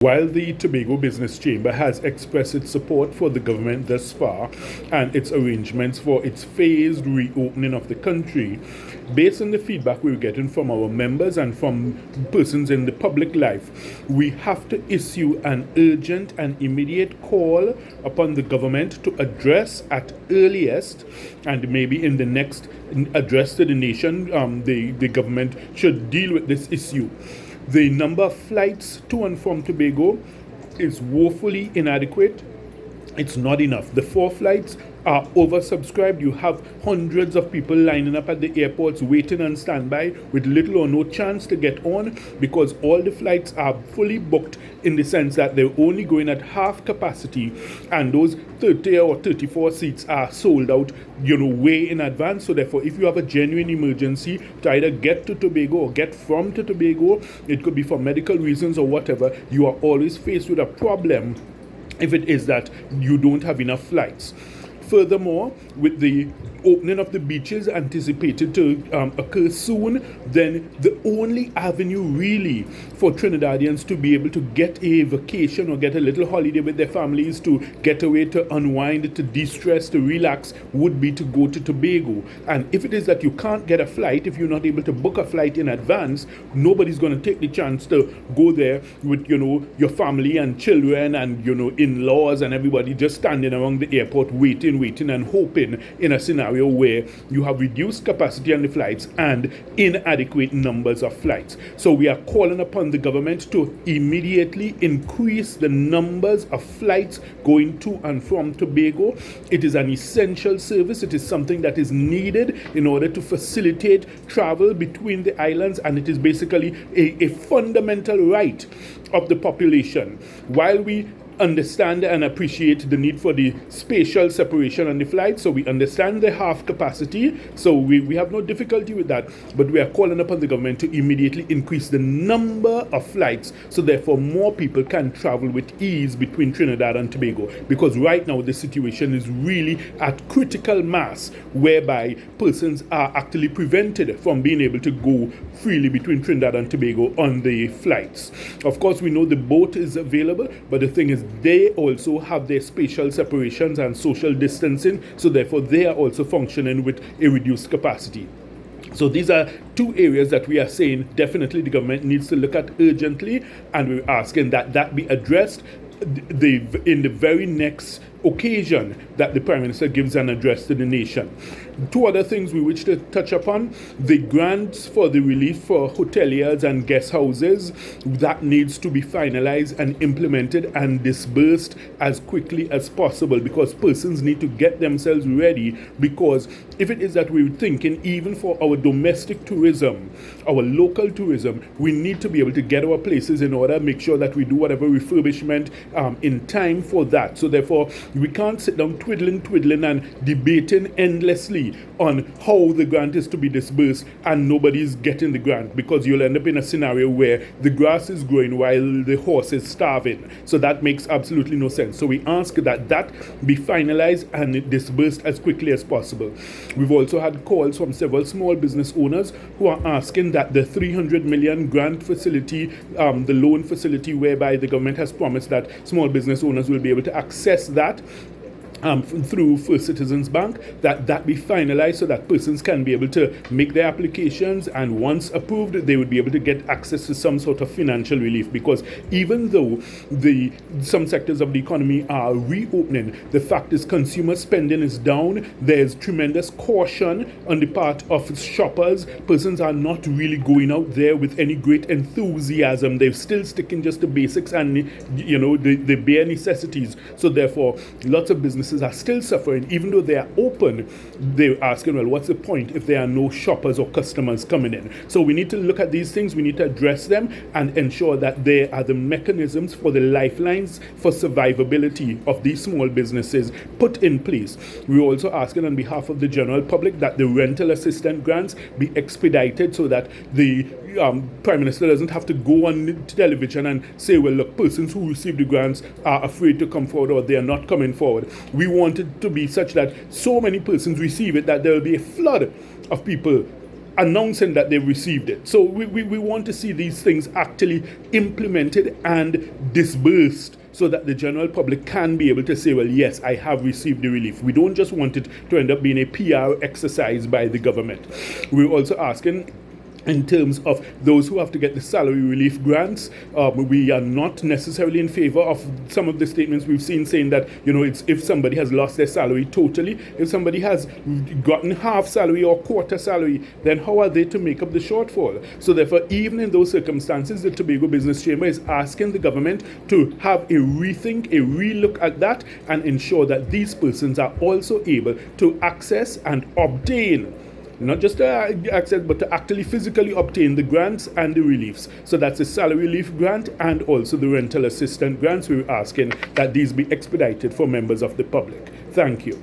While the Tobago Business Chamber has expressed its support for the government thus far and its arrangements for its phased reopening of the country, based on the feedback we're getting from our members and from persons in the public life, we have to issue an urgent and immediate call upon the government to address at earliest, and maybe in the next address to the nation, the government should deal with this issue. The number of flights to and from Tobago is woefully inadequate. It's not enough. The 4 flights are oversubscribed. You have hundreds of people lining up at the airports waiting on standby with little or no chance to get on, because all the flights are fully booked in the sense that they're only going at half capacity, and those 30 or 34 seats are sold out, way in advance. So therefore, if you have a genuine emergency to either get to Tobago or get from to Tobago, it could be for medical reasons or whatever, you are always faced with a problem if it is that you don't have enough flights. Furthermore, with the opening of the beaches anticipated to occur soon, then the only avenue really for Trinidadians to be able to get a vacation or get a little holiday with their families, to get away, to unwind, to de-stress, to relax, would be to go to Tobago. And if it is that you can't get a flight, if you're not able to book a flight in advance, nobody's going to take the chance to go there with, your family and children and, in-laws and everybody just standing around the airport waiting and hoping in a scenario where you have reduced capacity on the flights and inadequate numbers of flights. So we are calling upon the government to immediately increase the numbers of flights going to and from Tobago. It is an essential service. It is something that is needed in order to facilitate travel between the islands, and it is basically a fundamental right of the population. While we understand and appreciate the need for the spatial separation on the flight, so we understand the half capacity, so we have no difficulty with that, but we are calling upon the government to immediately increase the number of flights, so therefore more people can travel with ease between Trinidad and Tobago, because right now the situation is really at critical mass, whereby persons are actually prevented from being able to go freely between Trinidad and Tobago on the flights. Of course, we know the boat is available, but the thing is, they also have their spatial separations and social distancing, so therefore they are also functioning with a reduced capacity. So these are 2 areas that we are saying definitely the government needs to look at urgently, and we're asking that be addressed in the very next occasion that the Prime Minister gives an address to the nation. 2 other things we wish to touch upon: the grants for the relief for hoteliers and guest houses, that needs to be finalized and implemented and disbursed as quickly as possible, because persons need to get themselves ready, because if it is that we're thinking even for our domestic tourism, our local tourism, we need to be able to get our places in order, make sure that we do whatever refurbishment in time for that. So therefore, we can't sit down twiddling and debating endlessly on how the grant is to be disbursed and nobody's getting the grant, because you'll end up in a scenario where the grass is growing while the horse is starving. So that makes absolutely no sense. So we ask that be finalized and disbursed as quickly as possible. We've also had calls from several small business owners who are asking that the 300 million grant facility, the loan facility whereby the government has promised that small business owners will be able to access that through First Citizens Bank, that be finalized so that persons can be able to make their applications, and once approved they would be able to get access to some sort of financial relief, because even though some sectors of the economy are reopening, the fact is consumer spending is down. There's tremendous caution on the part of shoppers. Persons are not really going out there with any great enthusiasm. They're still sticking just to basics and the bare necessities. So therefore, lots of businesses are still suffering. Even though they are open, they're asking, well, what's the point if there are no shoppers or customers coming in? So we need to look at these things, we need to address them and ensure that there are the mechanisms for the lifelines for survivability of these small businesses put in place. We're also asking on behalf of the general public that the rental assistance grants be expedited, so that the Prime Minister doesn't have to go on television and say, well, look, persons who receive the grants are afraid to come forward or they are not coming forward. We want it to be such that so many persons receive it that there will be a flood of people announcing that they've received it. So we want to see these things actually implemented and disbursed, so that the general public can be able to say, well, yes, I have received the relief. We don't just want it to end up being a PR exercise by the government. We're also asking, in terms of those who have to get the salary relief grants, we are not necessarily in favor of some of the statements we've seen saying that, it's if somebody has lost their salary totally, if somebody has gotten half salary or quarter salary, then how are they to make up the shortfall? So therefore, even in those circumstances, the Tobago Business Chamber is asking the government to have a rethink, a relook at that, and ensure that these persons are also able to access and obtain, not just to access, but to actually physically obtain the grants and the reliefs. So that's the salary relief grant and also the rental assistance grants. We're asking that these be expedited for members of the public. Thank you.